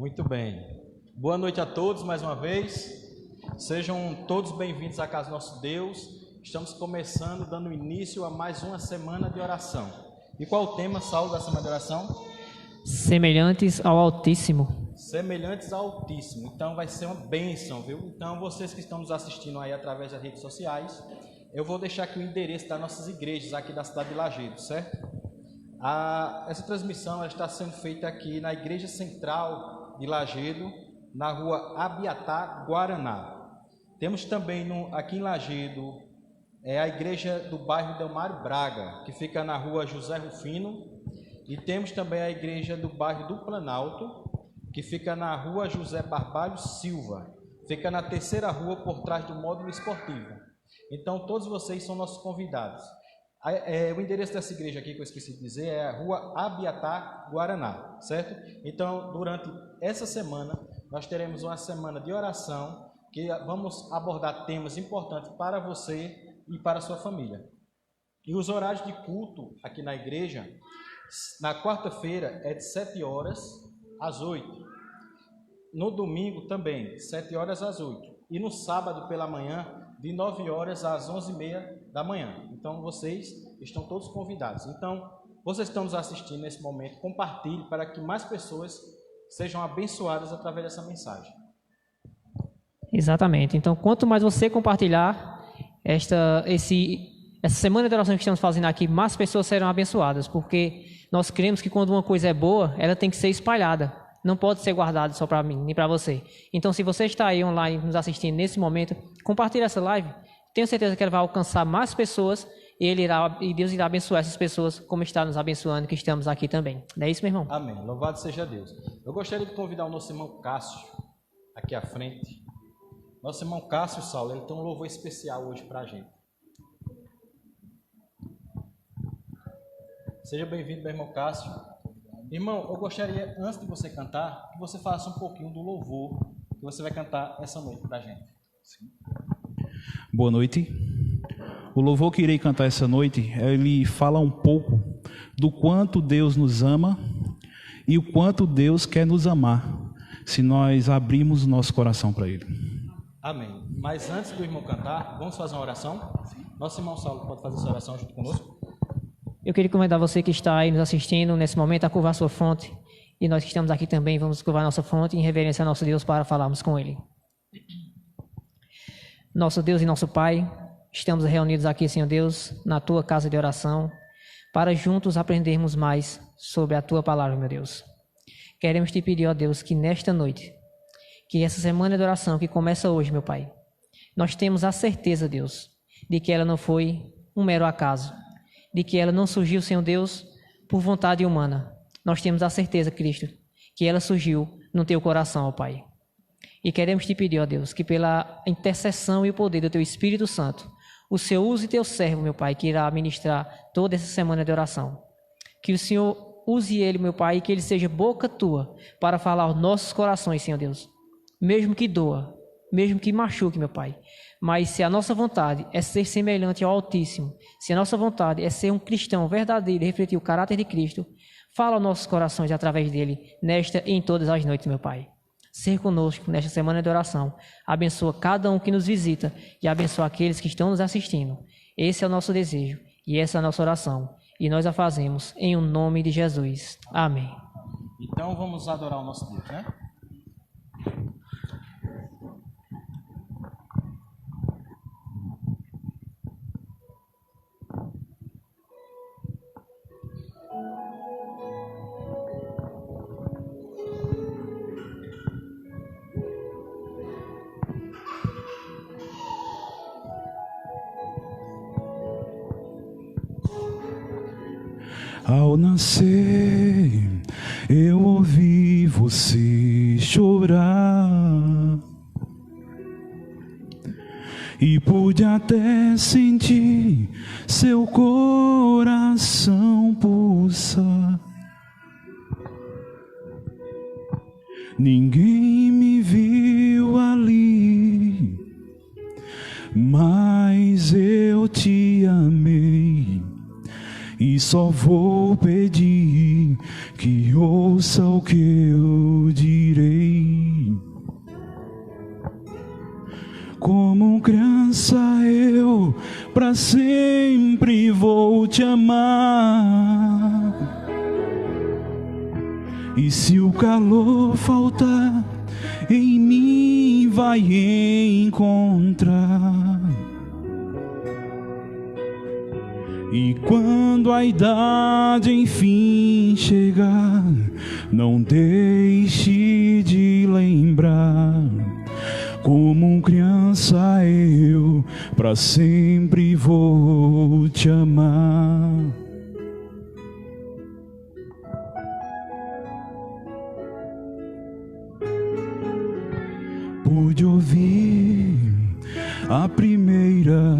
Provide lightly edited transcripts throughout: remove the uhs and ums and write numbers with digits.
Muito bem. Boa noite a todos mais uma vez. Sejam todos bem-vindos à casa do nosso Deus. Estamos começando, dando início a mais uma semana de oração. E qual o tema, Saulo, da semana de oração? Semelhantes ao Altíssimo. Semelhantes ao Altíssimo. Então vai ser uma bênção, viu? Então vocês que estão nos assistindo aí através das redes sociais, eu vou deixar aqui o endereço das nossas igrejas aqui da cidade de Lajedo, certo? Essa transmissão ela está sendo feita aqui na Igreja Central de Lajedo, na rua Abiatá, Guaraná. Temos também aqui em Lajedo a igreja do bairro Delmário Braga, que fica na rua José Rufino, e temos também a igreja do bairro do Planalto, que fica na rua José Barbalho Silva, fica na terceira rua por trás do módulo esportivo. Então todos vocês são nossos convidados. O endereço dessa igreja aqui que eu esqueci de dizer é a rua Abiatá, Guaraná, certo? Então, durante essa semana, nós teremos uma semana de oração, que vamos abordar temas importantes para você e para a sua família. E os horários de culto aqui na igreja, na quarta-feira é de 7 horas às 8. No domingo também, de 7 horas às 8. E no sábado pela manhã, de 9 horas às 11h30 da manhã. Então, vocês estão todos convidados. Então, vocês estão nos assistindo nesse momento, compartilhe para que mais pessoas sejam abençoadas através dessa mensagem. Exatamente. Então, quanto mais você compartilhar essa semana de oração que estamos fazendo aqui, mais pessoas serão abençoadas, porque nós cremos que quando uma coisa é boa, ela tem que ser espalhada. Não pode ser guardada só para mim, nem para você. Então, se você está aí online nos assistindo nesse momento, compartilhe essa live. Tenho certeza que ela vai alcançar mais pessoas e Deus irá abençoar essas pessoas como está nos abençoando, que estamos aqui também. Não é isso, meu irmão? Amém. Louvado seja Deus. Eu gostaria de convidar o nosso irmão Cássio aqui à frente. Nosso irmão Cássio, Saulo, ele tem um louvor especial hoje para a gente. Seja bem-vindo, meu irmão Cássio. Irmão, eu gostaria, antes de você cantar, que você falasse um pouquinho do louvor que você vai cantar essa noite para a gente. Sim. Boa noite. O louvor que irei cantar essa noite, ele fala um pouco do quanto Deus nos ama e o quanto Deus quer nos amar, se nós abrirmos o nosso coração para Ele. Amém. Mas antes do irmão cantar, vamos fazer uma oração? Nosso irmão Saulo pode fazer essa oração junto conosco? Eu queria convidar você que está aí nos assistindo nesse momento a curvar sua fronte. E nós que estamos aqui também vamos curvar nossa fronte em reverência ao nosso Deus para falarmos com Ele. Nosso Deus e nosso Pai, estamos reunidos aqui, Senhor Deus, na Tua casa de oração, para juntos aprendermos mais sobre a Tua palavra, meu Deus. Queremos Te pedir, ó Deus, que nesta noite, que essa semana de oração que começa hoje, meu Pai, nós temos a certeza, Deus, de que ela não foi um mero acaso, de que ela não surgiu, Senhor Deus, por vontade humana. Nós temos a certeza, Cristo, que ela surgiu no Teu coração, ó Pai. E queremos Te pedir, ó Deus, que pela intercessão e o poder do Teu Espírito Santo, o Senhor use Teu servo, meu Pai, que irá ministrar toda essa semana de oração. Que o Senhor use ele, meu Pai, e que ele seja boca Tua para falar aos nossos corações, Senhor Deus. Mesmo que doa, mesmo que machuque, meu Pai. Mas se a nossa vontade é ser semelhante ao Altíssimo, se a nossa vontade é ser um cristão verdadeiro e refletir o caráter de Cristo, fala aos nossos corações através dele, nesta e em todas as noites, meu Pai. Ser conosco nesta semana de oração. Abençoa cada um que nos visita e abençoa aqueles que estão nos assistindo. Esse é o nosso desejo e essa é a nossa oração. E nós a fazemos em o nome de Jesus. Amém. Então vamos adorar o nosso Deus, né? Ao nascer, eu ouvi você chorar e pude até sentir seu coração pulsar. Ninguém me viu ali, mas eu te amei. E só vou pedir que ouça o que eu direi. para sempre vou te amar. E se o calor faltar, em mim vai encontrar. E quando a idade enfim chegar, não deixe de lembrar. Como criança eu para sempre vou te amar. Pude ouvir a primeira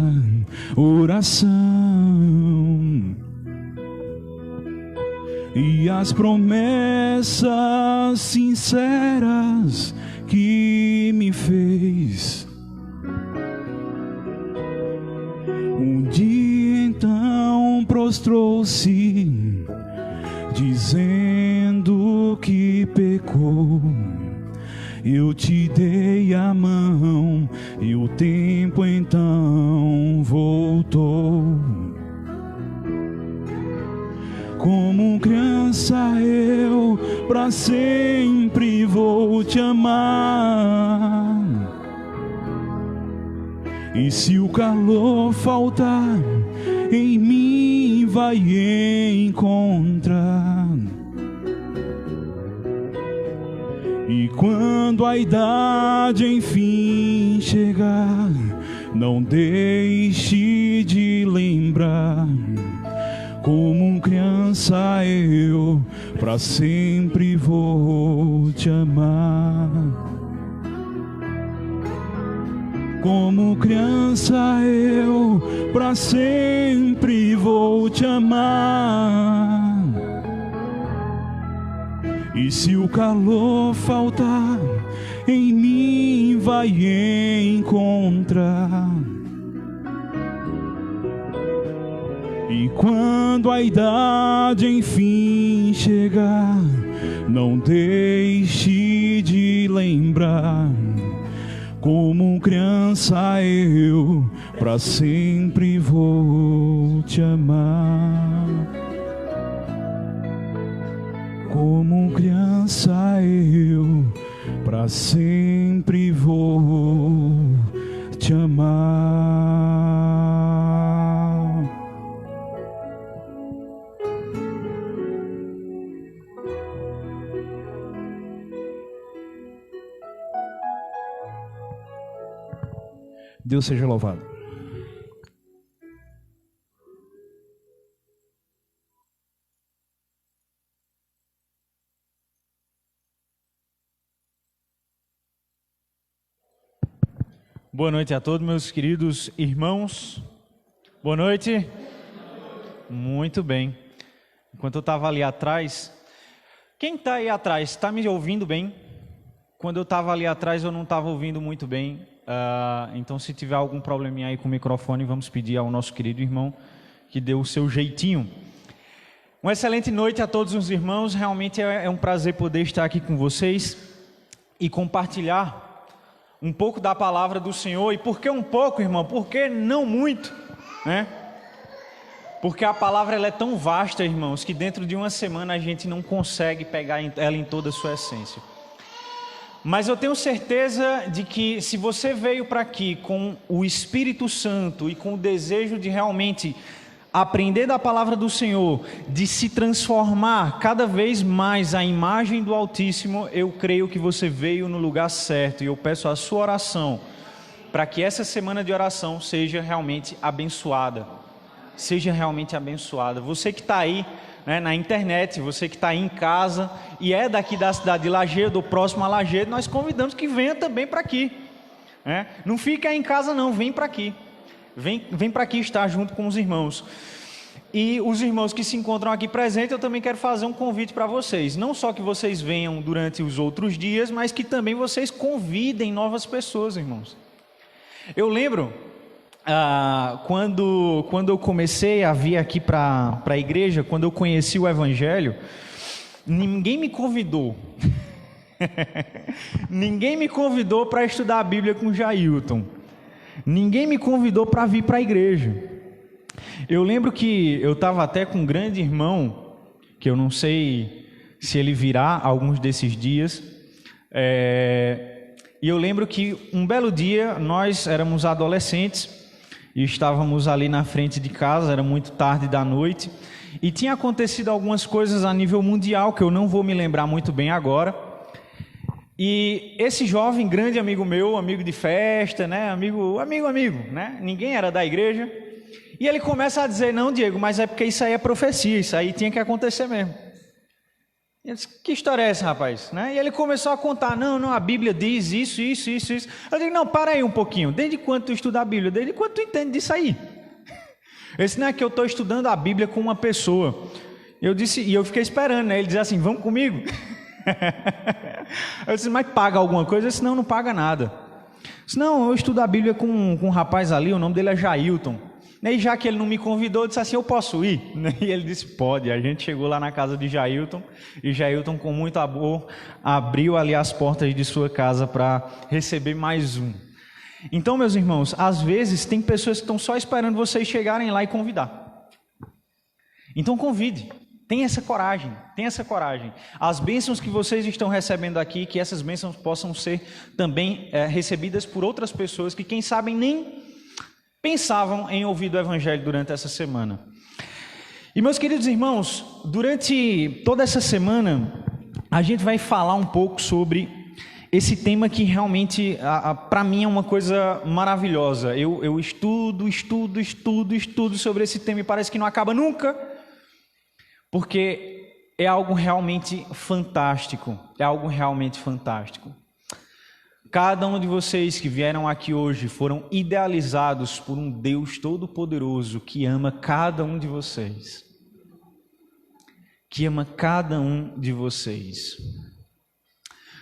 oração e as promessas sinceras que me fez. Um dia então prostrou-se, dizendo que pecou. Eu te dei a mão e o tempo então voltou. Como criança eu para sempre vou te amar. E se o calor faltar, em mim vai encontrar. E quando a idade enfim chegar, não deixe de lembrar. Como criança eu para sempre vou te amar. Como criança eu para sempre vou te amar. E se o calor faltar, em mim vai encontrar. E quando a idade enfim chegar, não deixe de lembrar. Como criança eu para sempre vou te amar. Como criança eu para sempre vou te amar. Deus seja louvado. Boa noite a todos, meus queridos irmãos. Boa noite. Muito bem. Enquanto eu estava ali atrás, quem está aí atrás, está me ouvindo bem? Quando eu estava ali atrás, eu não estava ouvindo muito bem. Então, se tiver algum probleminha aí com o microfone, vamos pedir ao nosso querido irmão que dê o seu jeitinho. Uma excelente noite a todos os irmãos. Realmente é um prazer poder estar aqui com vocês e compartilhar um pouco da palavra do Senhor. E por que um pouco, irmão? Por que não muito, né? Porque a palavra ela é tão vasta, irmãos, que dentro de uma semana a gente não consegue pegar ela em toda a sua essência. Mas eu tenho certeza de que se você veio para aqui com o Espírito Santo e com o desejo de realmente aprender da palavra do Senhor, de se transformar cada vez mais à imagem do Altíssimo, eu creio que você veio no lugar certo. E eu peço a sua oração para que essa semana de oração seja realmente abençoada. Seja realmente abençoada. Você que está aí, né, na internet, você que está aí em casa e é daqui da cidade de Lajedo, ou próximo a Lajedo, nós convidamos que venha também para aqui, né? Não fica aí em casa não, vem para aqui. Vem para aqui estar junto com os irmãos. E os irmãos que se encontram aqui presentes, eu também quero fazer um convite para vocês. Não só que vocês venham durante os outros dias, mas que também vocês convidem novas pessoas, irmãos. Eu lembro, quando eu comecei a vir aqui para a igreja, quando eu conheci o Evangelho, ninguém me convidou. Ninguém me convidou para estudar a Bíblia com o Jailton. ninguém me convidou para vir para a igreja. Eu lembro que eu estava até com um grande irmão, que eu não sei se ele virá alguns desses dias, e eu lembro que um belo dia nós éramos adolescentes e estávamos ali na frente de casa, era muito tarde da noite, e tinha acontecido algumas coisas a nível mundial que eu não vou me lembrar muito bem agora. E esse jovem, grande amigo meu, amigo de festa, né, amigo, né, ninguém era da igreja, e ele começa a dizer: não, Diego, mas é porque isso aí é profecia, isso aí tinha que acontecer mesmo. Eu disse: que história é essa, rapaz? Né? E ele começou a contar: não, a Bíblia diz isso. Eu digo: não, para aí um pouquinho, desde quando tu estuda a Bíblia? Desde quando tu entende disso aí? Esse não é que eu estou estudando a Bíblia com uma pessoa. Eu disse, e eu fiquei esperando, né? Ele dizia assim: vamos comigo? Eu disse: mas paga alguma coisa? Eu disse: não paga nada. Eu disse: não, eu estudo a Bíblia com um rapaz ali, o nome dele é Jailton. E já que ele não me convidou, eu disse assim: eu posso ir? E ele disse: pode. A gente chegou lá na casa de Jailton, e Jailton, com muito amor, abriu ali as portas de sua casa para receber mais um. Então, meus irmãos, às vezes tem pessoas que estão só esperando vocês chegarem lá e convidar. Então convide. Tenha essa coragem, As bênçãos que vocês estão recebendo aqui, que essas bênçãos possam ser também recebidas por outras pessoas que, quem sabe, nem pensavam em ouvir do Evangelho durante essa semana. E, meus queridos irmãos, durante toda essa semana, a gente vai falar um pouco sobre esse tema que realmente, para mim, é uma coisa maravilhosa. Eu estudo sobre esse tema e parece que não acaba nunca, porque é algo realmente fantástico, Cada um de vocês que vieram aqui hoje foram idealizados por um Deus Todo-Poderoso que ama cada um de vocês.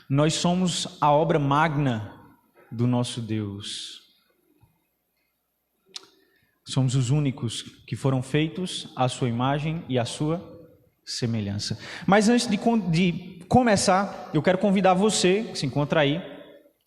Nós somos a obra magna do nosso Deus. Somos os únicos que foram feitos à sua imagem e à sua semelhança. Mas antes de começar, eu quero convidar você que se encontra aí,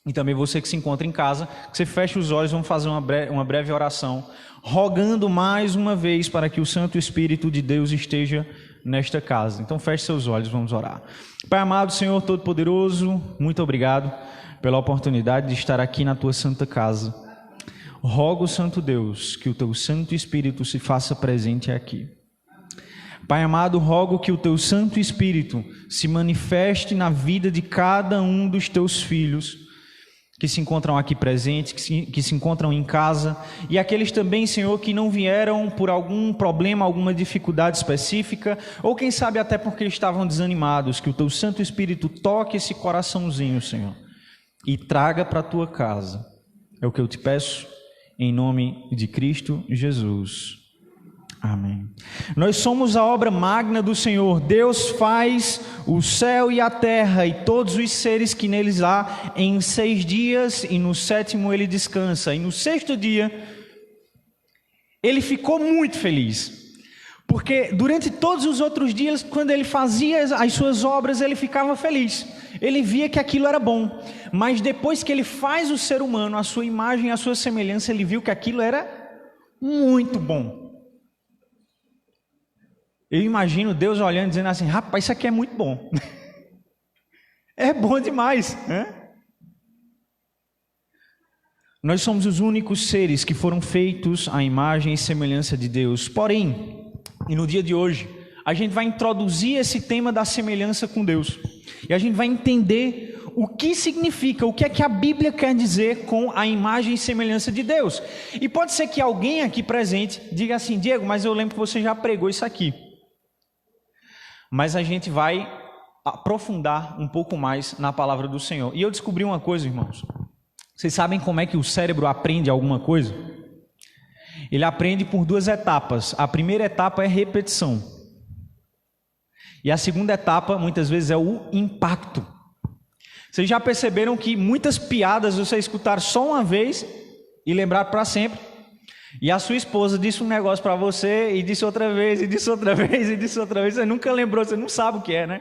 e também você que se encontra em casa, que você feche os olhos. Vamos fazer uma breve oração, rogando mais uma vez para que o Santo Espírito de Deus esteja nesta casa. Então feche seus olhos, vamos orar. Pai amado, Senhor Todo-Poderoso, muito obrigado pela oportunidade de estar aqui na Tua Santa Casa. Rogo, Santo Deus, que o Teu Santo Espírito se faça presente aqui. Pai amado, rogo que o Teu Santo Espírito se manifeste na vida de cada um dos Teus filhos que se encontram aqui presentes, que se encontram em casa, e aqueles também, Senhor, que não vieram por algum problema, alguma dificuldade específica, ou quem sabe até porque estavam desanimados, que o Teu Santo Espírito toque esse coraçãozinho, Senhor, e traga para a Tua casa. É o que eu te peço, em nome de Cristo Jesus. Amém. Nós somos a obra magna do Senhor. Deus faz o céu e a terra e todos os seres que neles há em 6 dias, e no 7º ele descansa. E no 6º dia ele ficou muito feliz, porque durante todos os outros dias, quando ele fazia as suas obras, ele ficava feliz. Ele via que aquilo era bom, mas depois que ele faz o ser humano, a sua imagem e a sua semelhança, ele viu que aquilo era muito bom. Eu imagino Deus olhando e dizendo assim: rapaz, isso aqui é muito bom. É bom demais, né? Nós somos os únicos seres que foram feitos à imagem e semelhança de Deus. Porém, e no dia de hoje, a gente vai introduzir esse tema da semelhança com Deus. E a gente vai entender o que significa, o que é que a Bíblia quer dizer com a imagem e semelhança de Deus. E pode ser que alguém aqui presente diga assim: Diego, mas eu lembro que você já pregou isso aqui. Mas a gente vai aprofundar um pouco mais na palavra do Senhor. E eu descobri uma coisa, irmãos. Vocês sabem como é que o cérebro aprende alguma coisa? Ele aprende por 2 etapas. A primeira etapa é repetição. E a segunda etapa, muitas vezes, é o impacto. Vocês já perceberam que muitas piadas você escutar só uma vez e lembrar para sempre? E a sua esposa disse um negócio para você, e disse outra vez, e disse outra vez, e disse outra vez. Você nunca lembrou, você não sabe o que é, né?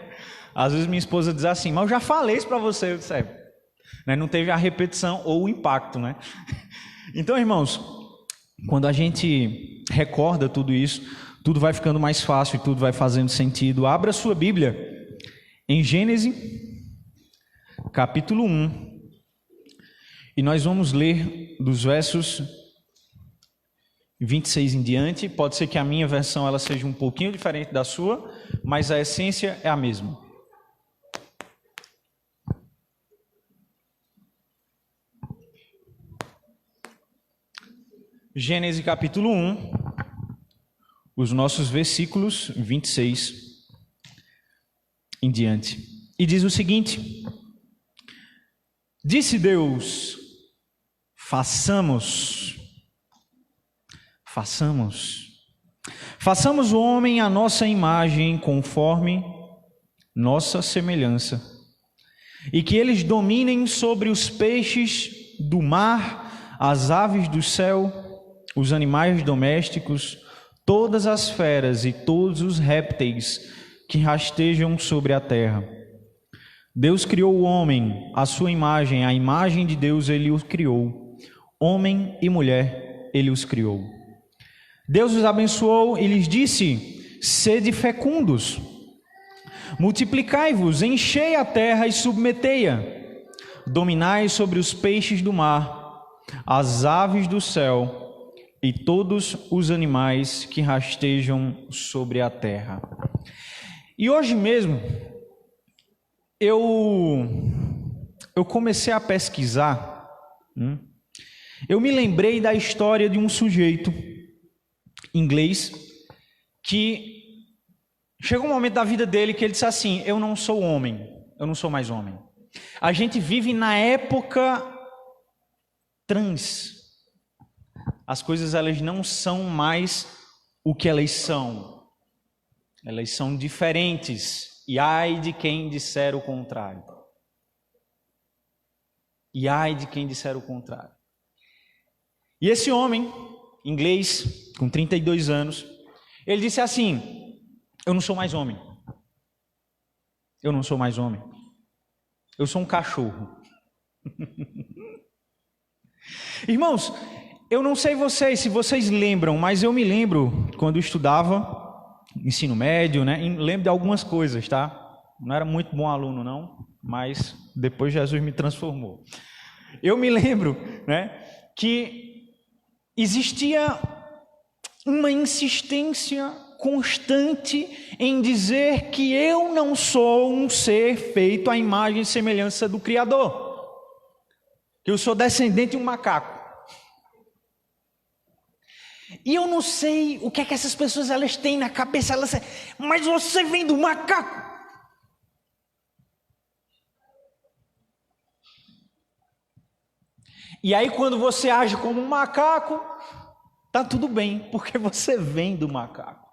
Às vezes minha esposa diz assim: mas eu já falei isso para você. Eu disse: né? Não teve a repetição ou o impacto, né? Então, irmãos, quando a gente recorda tudo isso, tudo vai ficando mais fácil e tudo vai fazendo sentido. Abra sua Bíblia em Gênesis, capítulo 1, e nós vamos ler dos versos 26 em diante. Pode ser que a minha versão ela seja um pouquinho diferente da sua, mas a essência é a mesma. Gênesis capítulo 1, os nossos versículos 26 em diante. E diz o seguinte: disse Deus, façamos o homem à nossa imagem, conforme nossa semelhança, e que eles dominem sobre os peixes do mar, as aves do céu, os animais domésticos, todas as feras e todos os répteis que rastejam sobre a terra. Deus criou o homem, à sua imagem, a imagem de Deus ele os criou. Homem e mulher ele os criou. Deus os abençoou e lhes disse: sede fecundos, multiplicai-vos, enchei a terra e submetei-a, dominai sobre os peixes do mar, as aves do céu e todos os animais que rastejam sobre a terra. E hoje mesmo eu comecei a pesquisar, eu me lembrei da história de um sujeito inglês que chegou um momento da vida dele que ele disse assim: eu não sou homem, eu não sou mais homem. A gente vive na época trans. As coisas elas não são mais o que elas são diferentes, e ai de quem disser o contrário. E ai de quem disser o contrário. E esse homem, inglês, com 32 anos, ele disse assim: eu não sou mais homem. Eu não sou mais homem. Eu sou um cachorro. Irmãos, eu não sei se vocês lembram, mas eu me lembro quando eu estudava ensino médio, né? Lembro de algumas coisas, tá? Não era muito bom aluno não, mas depois Jesus me transformou. Eu me lembro, né, que existia uma insistência constante em dizer que eu não sou um ser feito à imagem e semelhança do Criador, que eu sou descendente de um macaco. E eu não sei o que é que essas pessoas elas têm na cabeça, mas você vem do macaco. E aí quando você age como um macaco, tá tudo bem, porque você vem do macaco.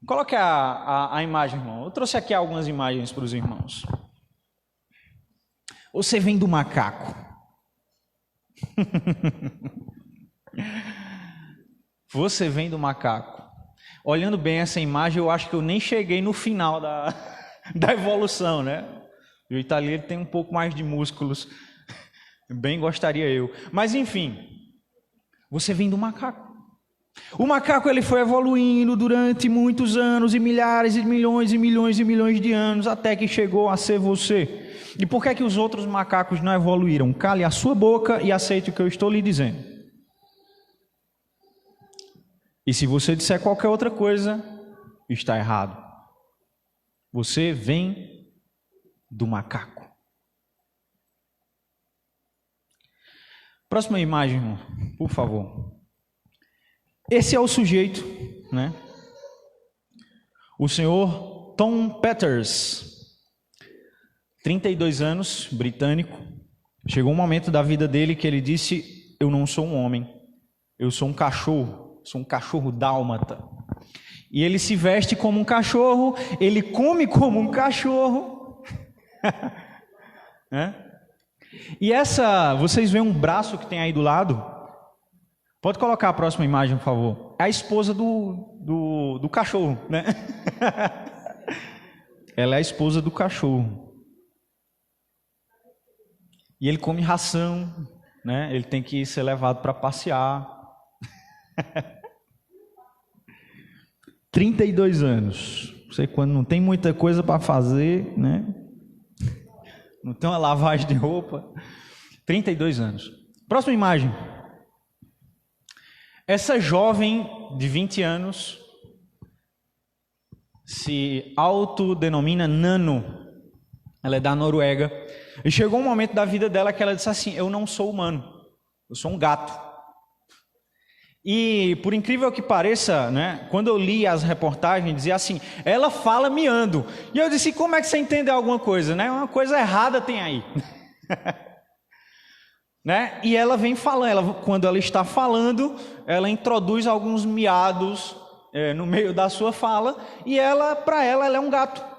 Coloque a imagem, irmão. Eu trouxe aqui algumas imagens para os irmãos. Você vem do macaco. Você vem do macaco. Olhando bem essa imagem, eu acho que eu nem cheguei no final da evolução, né? O italiano tem um pouco mais de músculos. Bem gostaria eu. Mas enfim, você vem do macaco. O macaco ele foi evoluindo durante muitos anos e milhares e milhões e milhões e milhões de anos até que chegou a ser você. E por que é que os outros macacos não evoluíram? Cale a sua boca e aceite o que eu estou lhe dizendo. E se você disser qualquer outra coisa, está errado. Você vem do macaco. Próxima imagem, irmão, por favor. Esse é o sujeito, né? O senhor Tom Peters, 32 anos, britânico. Chegou um momento da vida dele que ele disse: eu não sou um homem, eu sou um cachorro, sou um cachorro dálmata. E ele se veste como um cachorro, ele come como um cachorro. E vocês veem um braço que tem aí do lado? Pode colocar a próxima imagem, por favor. É a esposa do cachorro, né? Ela é a esposa do cachorro. E ele come ração, né? Ele tem que ser levado para passear. 32 anos. Você quando não tem muita coisa para fazer, né? Não tem uma lavagem de roupa. 32 anos. Próxima imagem. Essa jovem de 20 anos se autodenomina Nano. Ela é da Noruega. E chegou um momento da vida dela que ela disse assim: eu não sou humano, eu sou um gato. E por incrível que pareça, né, quando eu li as reportagens, dizia assim: ela fala miando. E eu disse: como é que você entendeu alguma coisa, né? Uma coisa errada tem aí. Né? E ela vem falando, quando ela está falando, ela introduz alguns miados no meio da sua fala, e para ela é um gato.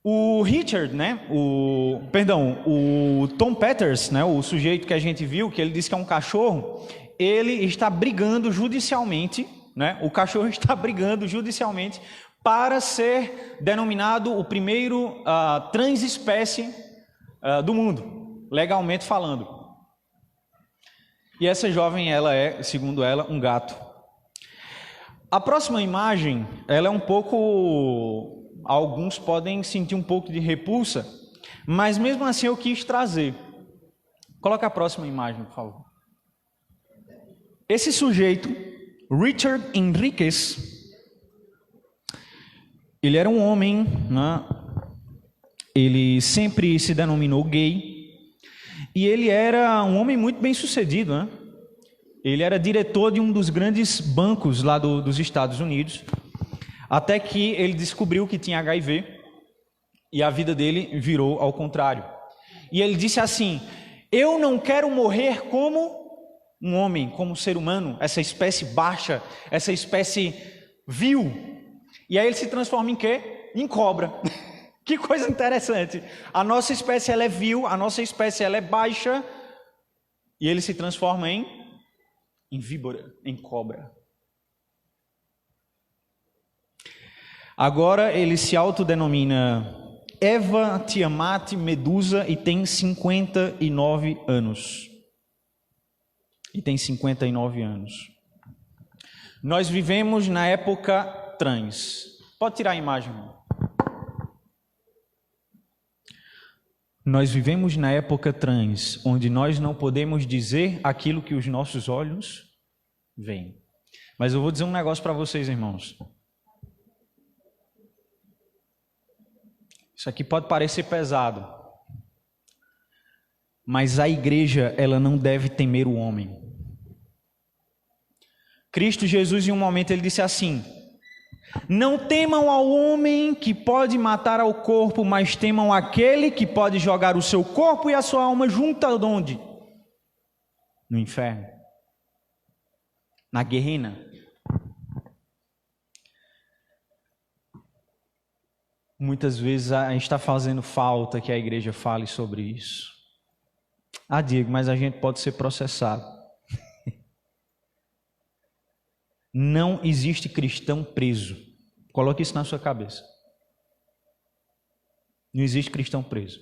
O Richard, né, o Tom Peters, né, o sujeito que a gente viu, que ele disse que é um cachorro, ele está brigando judicialmente, né, o cachorro está brigando judicialmente para ser denominado o primeiro transespécie do mundo, legalmente falando. E essa jovem, ela é, segundo ela, um gato. A próxima imagem, ela é um pouco... Alguns podem sentir um pouco de repulsa, mas mesmo assim eu quis trazer. Coloca a próxima imagem, por favor. Esse sujeito, Richard Henriquez, ele era um homem, né? Ele sempre se denominou gay, e ele era um homem muito bem sucedido, né? Ele era diretor de um dos grandes bancos lá dos Estados Unidos, até que ele descobriu que tinha HIV e a vida dele virou ao contrário. E ele disse assim: eu não quero morrer como um homem, como um ser humano, essa espécie baixa, essa espécie vil. E aí ele se transforma em quê? Em cobra. Que coisa interessante. A nossa espécie ela é vil, a nossa espécie ela é baixa, e ele se transforma em víbora, em cobra. Agora ele se autodenomina Eva Tiamat Medusa e tem 59 anos. Nós vivemos na época trans. Pode tirar a imagem, irmão. Nós vivemos na época trans, onde nós não podemos dizer aquilo que os nossos olhos veem. Mas eu vou dizer um negócio para vocês, irmãos. Isso aqui pode parecer pesado, mas a igreja, ela não deve temer o homem. Cristo Jesus, em um momento, ele disse assim: não temam ao homem que pode matar ao corpo, mas temam aquele que pode jogar o seu corpo e a sua alma junto a onde? No inferno. Na guerrina. Muitas vezes a gente está fazendo falta que a igreja fale sobre isso. Ah, Diego, mas a gente pode ser processado. Não existe cristão preso. Coloque isso na sua cabeça. Não existe cristão preso.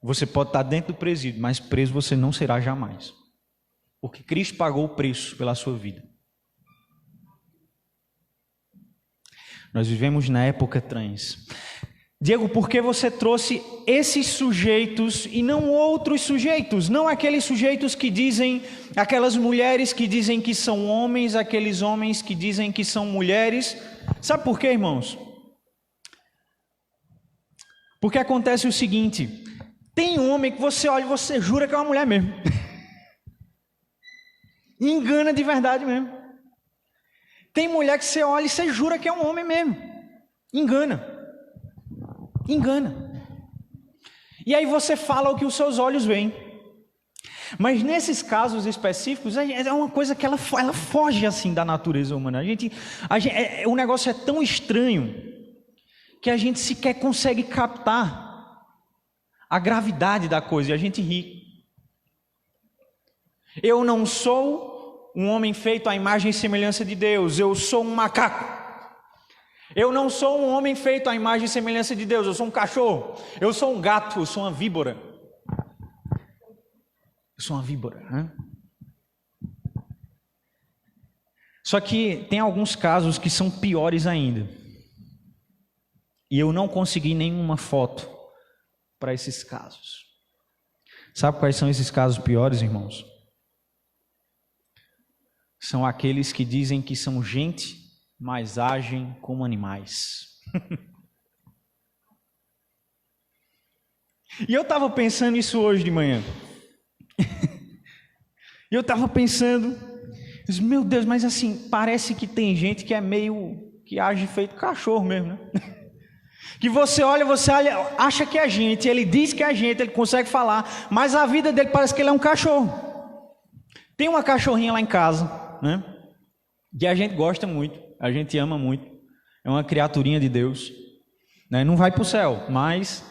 Você pode estar dentro do presídio, mas preso você não será jamais. Porque Cristo pagou o preço pela sua vida. Nós vivemos na época trans. Diego, por que você trouxe esses sujeitos e não outros sujeitos? Não aqueles sujeitos que dizem, aquelas mulheres que dizem que são homens, aqueles homens que dizem que são mulheres. Sabe por quê, irmãos? Porque acontece o seguinte: tem homem que você olha e você jura que é uma mulher mesmo. Engana de verdade mesmo. Tem mulher que você olha e você jura que é um homem mesmo. Engana. E aí você fala o que os seus olhos veem. Mas nesses casos específicos, é uma coisa que ela foge assim da natureza humana. O negócio é tão estranho que a gente sequer consegue captar a gravidade da coisa e a gente ri. Eu não sou um homem feito à imagem e semelhança de Deus, eu sou um macaco. Eu não sou um homem feito à imagem e semelhança de Deus, eu sou um cachorro. Eu sou um gato, eu sou uma víbora. Eu sou uma víbora, né? Só que tem alguns casos que são piores ainda. E eu não consegui nenhuma foto para esses casos. Sabe quais são esses casos piores, irmãos? São aqueles que dizem que são gente, mas agem como animais. E eu estava pensando isso hoje de manhã. E eu estava pensando, meu Deus, mas assim, parece que tem gente que é meio, que age feito cachorro mesmo, né? Que você olha, acha que é gente, ele diz que é gente, ele consegue falar, mas a vida dele parece que ele é um cachorro. Tem uma cachorrinha lá em casa, né? Que a gente gosta muito, a gente ama muito, é uma criaturinha de Deus, né? Não vai para o céu, mas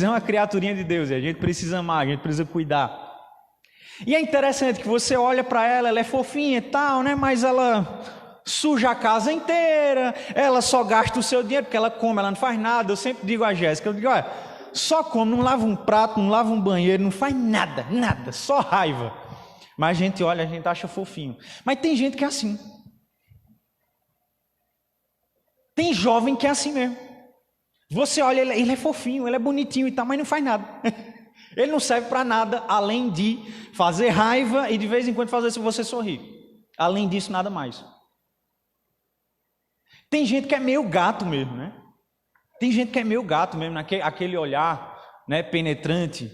é uma criaturinha de Deus, e a gente precisa amar, a gente precisa cuidar. E é interessante que você olha para ela, ela é fofinha e tal, né? Mas ela suja a casa inteira, ela só gasta o seu dinheiro, porque ela come, ela não faz nada. Eu sempre digo a Jéssica, eu digo, olha, só come, não lava um prato, não lava um banheiro, não faz nada, só raiva. Mas a gente olha, a gente acha fofinho. Mas tem gente que é assim. Tem jovem que é assim mesmo. Você olha, ele é fofinho, ele é bonitinho e tal, mas não faz nada. Ele não serve para nada, além de fazer raiva e de vez em quando fazer você sorrir. Além disso, nada mais. Tem gente que é meio gato mesmo, né? Tem gente que é meio gato mesmo, aquele olhar, né, penetrante,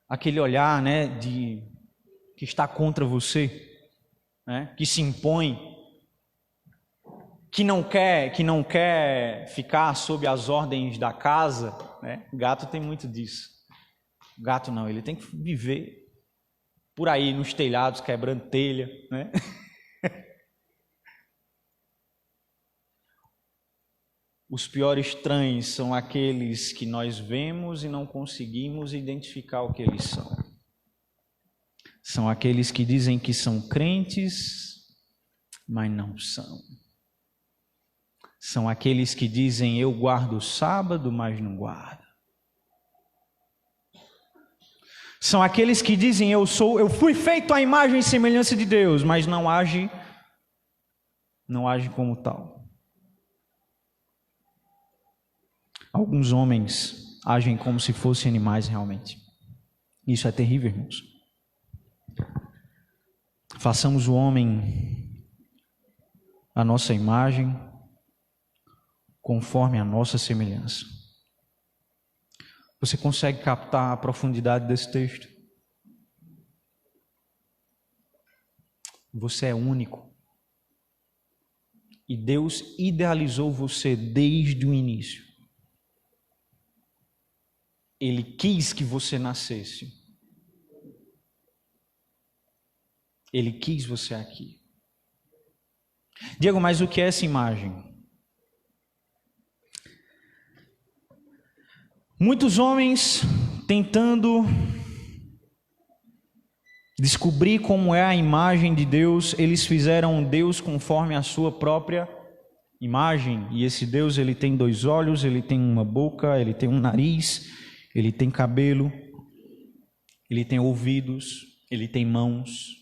aquele olhar, né, que está contra você, né, que se impõe, que não quer ficar sob as ordens da casa, né? Gato tem muito disso. Gato não, ele tem que viver por aí nos telhados, quebrando telha, né? Os piores trãs são aqueles que nós vemos e não conseguimos identificar o que eles são. São aqueles que dizem que são crentes, mas não são. São aqueles que dizem eu guardo o sábado, mas não guardo. São aqueles que dizem eu fui feito à imagem e semelhança de Deus, mas não age como tal. Alguns homens agem como se fossem animais realmente. Isso é terrível, irmãos. Façamos o homem a nossa imagem, conforme a nossa semelhança. Você consegue captar a profundidade desse texto? Você é único. E Deus idealizou você desde o início. Ele quis que você nascesse. Ele quis você aqui. Diego, mas o que é essa imagem? Muitos homens tentando descobrir como é a imagem de Deus, eles fizeram um Deus conforme a sua própria imagem. E esse Deus, ele tem 2 olhos, ele tem uma boca, ele tem um nariz, ele tem cabelo, ele tem ouvidos, ele tem mãos.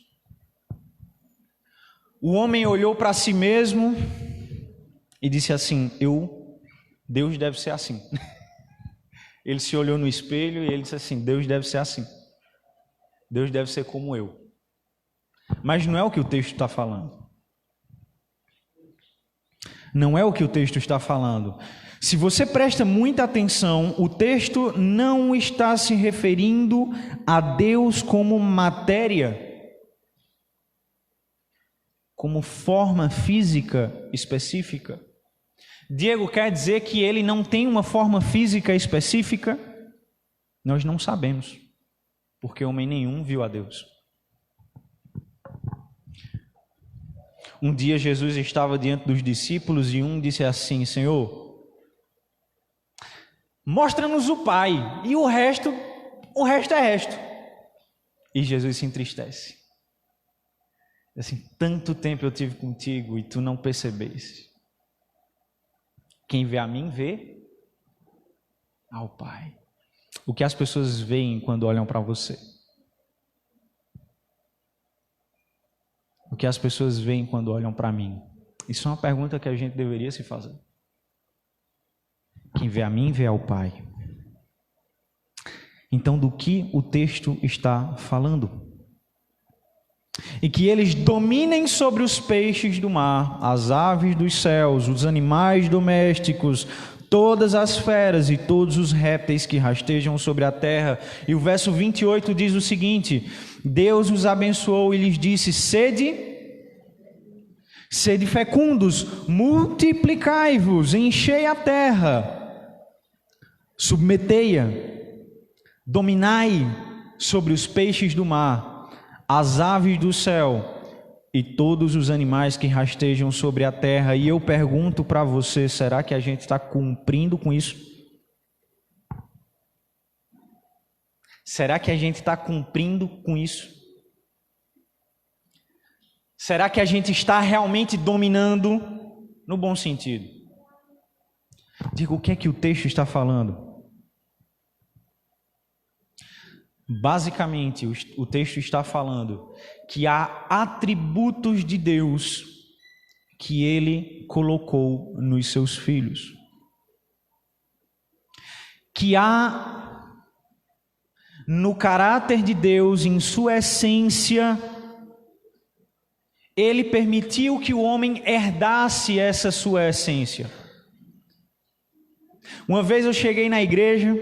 O homem olhou para si mesmo e disse assim, Deus deve ser assim. Ele se olhou no espelho e ele disse assim, Deus deve ser assim. Deus deve ser como eu. Mas não é o que o texto está falando. Não é o que o texto está falando. Se você presta muita atenção, o texto não está se referindo a Deus como matéria, como forma física específica. Diego, quer dizer que ele não tem uma forma física específica? Nós não sabemos, porque homem nenhum viu a Deus. Um dia Jesus estava diante dos discípulos e um disse assim, Senhor, mostra-nos o Pai, e o resto é resto. E Jesus se entristece. Assim, tanto tempo eu tive contigo e tu não percebeste. Quem vê a mim, vê ao Pai. O que as pessoas veem quando olham para você? o que as pessoas veem quando olham para mim? Isso é uma pergunta que a gente deveria se fazer. Quem vê a mim, vê ao Pai. Então, do que o texto está falando? E que eles dominem sobre os peixes do mar, as aves dos céus, os animais domésticos, todas as feras e todos os répteis que rastejam sobre a terra. E o verso 28 diz o seguinte: Deus os abençoou e lhes disse: sede fecundos, multiplicai-vos, enchei a terra, submetei-a, dominai sobre os peixes do mar, as aves do céu e todos os animais que rastejam sobre a terra. E eu pergunto para você, será que a gente está cumprindo com isso? Será que a gente está cumprindo com isso? Será que a gente está realmente dominando no bom sentido? Diga, o que é que o texto está falando? Basicamente, o texto está falando que há atributos de Deus que Ele colocou nos seus filhos. Que há no caráter de Deus, em sua essência, Ele permitiu que o homem herdasse essa sua essência. Uma vez eu cheguei na igreja,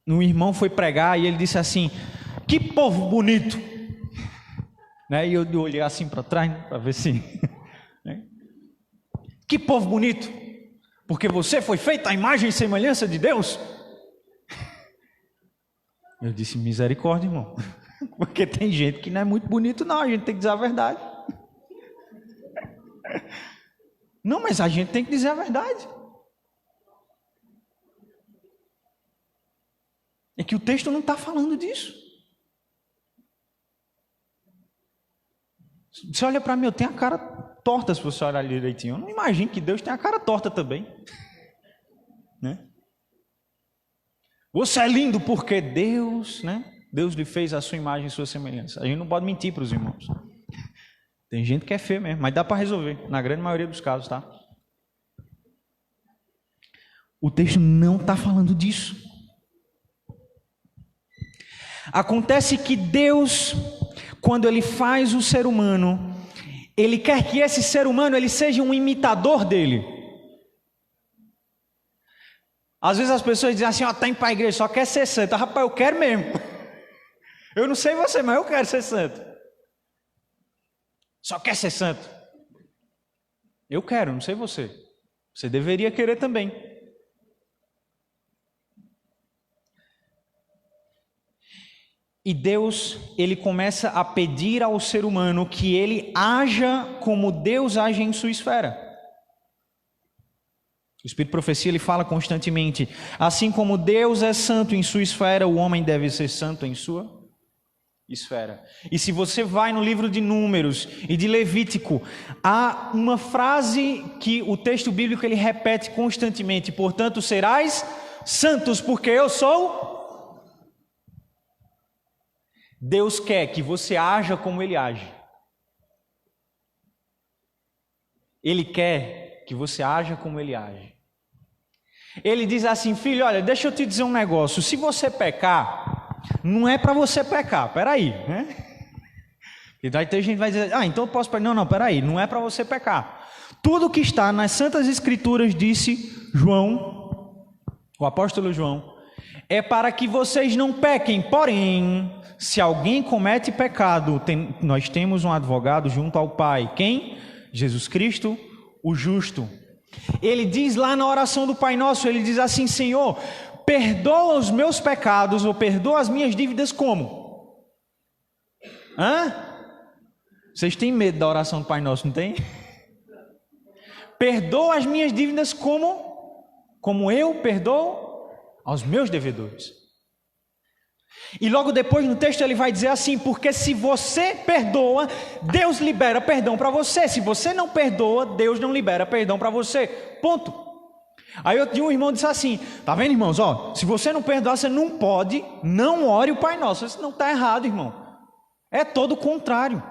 um irmão foi pregar e ele disse assim: que povo bonito, né? E eu olhei assim para trás, né, para ver se que povo bonito, porque você foi feito à imagem e semelhança de Deus. Eu disse: misericórdia, irmão, porque tem gente que não é muito bonito, não. A gente tem que dizer a verdade. Não, mas a gente tem que dizer a verdade. É que o texto não está falando disso. Você olha para mim, eu tenho a cara torta se você olhar direitinho. Eu não imagino que Deus tenha a cara torta também, né? Você é lindo porque Deus, né? Deus lhe fez a sua imagem e sua semelhança. A gente não pode mentir para os irmãos. Tem gente que é feio mesmo, mas dá para resolver, na grande maioria dos casos, tá? O texto não está falando disso. Acontece que Deus, quando Ele faz o ser humano, Ele quer que esse ser humano ele seja um imitador dele. Às vezes as pessoas dizem assim: ó, tá indo para a igreja, só quer ser santo. Rapaz, eu quero mesmo. Eu não sei você, mas eu quero ser santo. Só quer ser santo. Eu quero, não sei você. Você deveria querer também. E Deus, Ele começa a pedir ao ser humano que ele haja como Deus age em sua esfera. O Espírito de Profecia, ele fala constantemente: assim como Deus é santo em sua esfera, o homem deve ser santo em sua esfera. E se você vai no livro de Números e de Levítico, há uma frase que o texto bíblico ele repete constantemente: portanto serás santos, porque eu sou. Deus quer que você haja como Ele age. Ele quer que você haja como Ele age. Ele diz assim: filho, olha, deixa eu te dizer um negócio. Se você pecar, não é para você pecar. Peraí, né? E daí tem gente que vai dizer: ah, então eu posso pecar. Não, peraí, não é para você pecar. Tudo que está nas Santas Escrituras, disse João, o apóstolo João, é para que vocês não pequem. Porém, se alguém comete pecado, nós temos um advogado junto ao Pai. Quem? Jesus Cristo, o justo. Ele diz lá na oração do Pai Nosso, ele diz assim: Senhor, perdoa os meus pecados, ou perdoa as minhas dívidas como? Vocês têm medo da oração do Pai Nosso, não tem? Perdoa as minhas dívidas como eu perdoo aos meus devedores. E logo depois no texto ele vai dizer assim: porque se você perdoa, Deus libera perdão para você. Se você não perdoa, Deus não libera perdão para você. Ponto. Aí eu tinha um irmão que disse assim: tá vendo, irmãos? Ó, se você não perdoar, você não pode, não ore o Pai Nosso. Isso não está errado, irmão. É todo o contrário.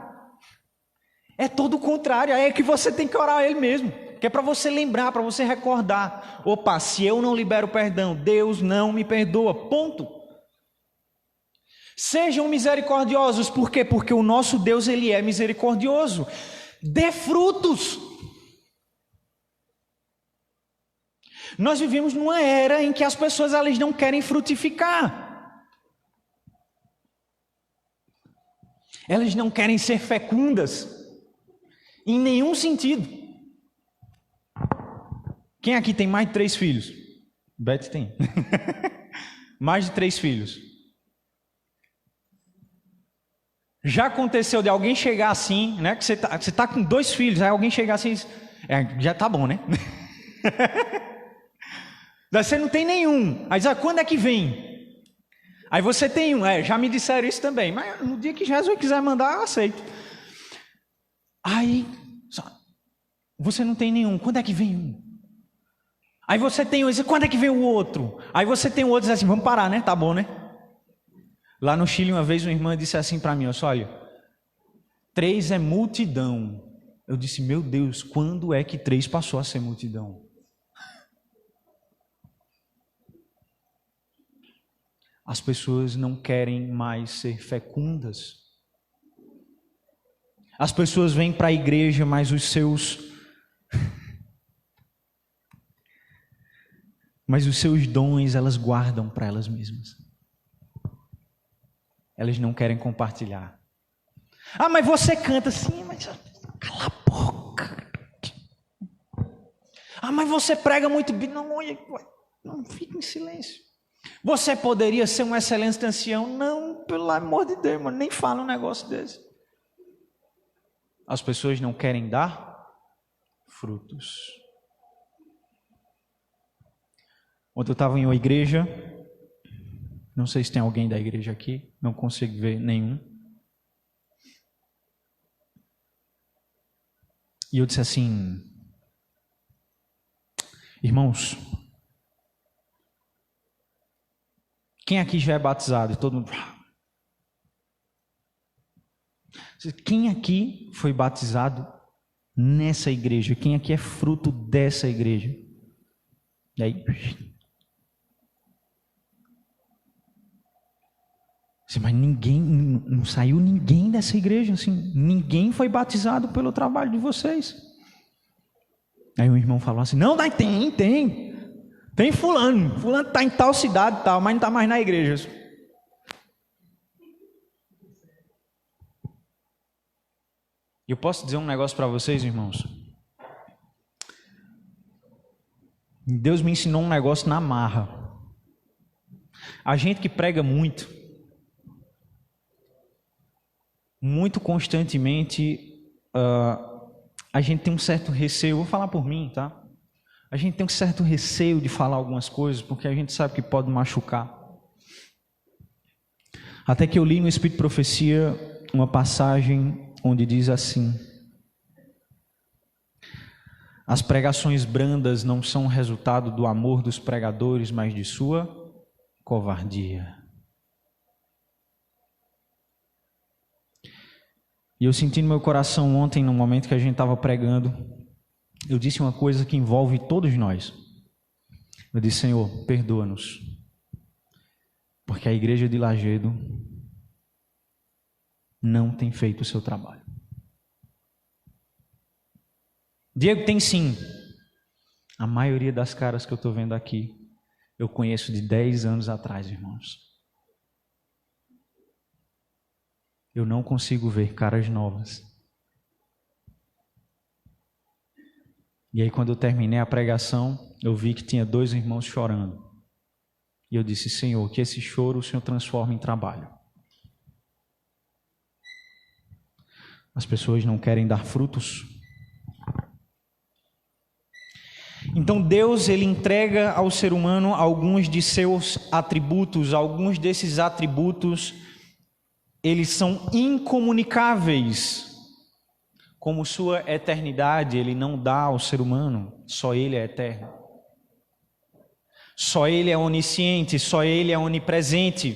É todo o contrário, é que você tem que orar a Ele mesmo. Que é para você lembrar, para você recordar. Opa, se eu não libero perdão, Deus não me perdoa, ponto. Sejam misericordiosos, por quê? Porque o nosso Deus, Ele é misericordioso. Dê frutos. Nós vivemos numa era em que as pessoas elas não querem frutificar. Elas não querem ser fecundas. Em nenhum sentido. Quem aqui tem mais de 3 filhos? Beth tem. Mais de 3 filhos. Já aconteceu de alguém chegar assim, né? Que você tá com 2 filhos, aí alguém chegar assim, já tá bom, né? Daí você não tem nenhum. Aí diz, quando é que vem? Aí você tem um. Já me disseram isso também. Mas no dia que Jesus quiser mandar, eu aceito. Aí, você não tem nenhum. Quando é que vem um? Aí você tem um. Quando é que vem o outro? Aí você tem o outro e diz assim, vamos parar, né? Tá bom, né? Lá no Chile, uma vez, uma irmã disse assim para mim, olha, 3 é multidão. Eu disse, meu Deus, quando é que 3 passou a ser multidão? As pessoas não querem mais ser fecundas. As pessoas vêm para a igreja, mas os seus dons elas guardam para elas mesmas. Elas não querem compartilhar. Mas você canta sim, mas cala a boca. Mas você prega muito bem. Não fique em silêncio. Você poderia ser um excelente ancião? Não, pelo amor de Deus, mano, nem fala um negócio desse. As pessoas não querem dar frutos. Ontem eu estava em uma igreja, não sei se tem alguém da igreja aqui, não consigo ver nenhum. E eu disse assim, irmãos, quem aqui já é batizado? E todo mundo... Quem aqui foi batizado nessa igreja? Quem aqui é fruto dessa igreja? E aí... Mas ninguém, não saiu ninguém dessa igreja, assim, ninguém foi batizado pelo trabalho de vocês. Aí o irmão falou assim, não, tem fulano está em tal cidade e tal, mas não está mais na igreja. E eu posso dizer um negócio para vocês, irmãos? Deus me ensinou um negócio na marra. A gente que prega muito constantemente, a gente tem um certo receio, vou falar por mim, tá? A gente tem um certo receio de falar algumas coisas, porque a gente sabe que pode machucar. Até que eu li no Espírito de Profecia uma passagem onde diz assim: as pregações brandas não são resultado do amor dos pregadores, mas de sua covardia. E eu senti no meu coração ontem, no momento que a gente estava pregando, eu disse uma coisa que envolve todos nós. Eu disse, Senhor, perdoa-nos, porque a igreja de Lajedo não tem feito o seu trabalho. Diego, tem sim. A maioria das caras que eu estou vendo aqui, eu conheço de 10 anos atrás, irmãos. Eu não consigo ver caras novas. E aí quando eu terminei a pregação, eu vi que tinha 2 irmãos chorando. E eu disse, Senhor, que esse choro o Senhor transforme em trabalho. As pessoas não querem dar frutos. Então Deus, ele entrega ao ser humano alguns de seus atributos. Alguns desses atributos, eles são incomunicáveis. Como sua eternidade, ele não dá ao ser humano, só ele é eterno. Só ele é onisciente, só ele é onipresente.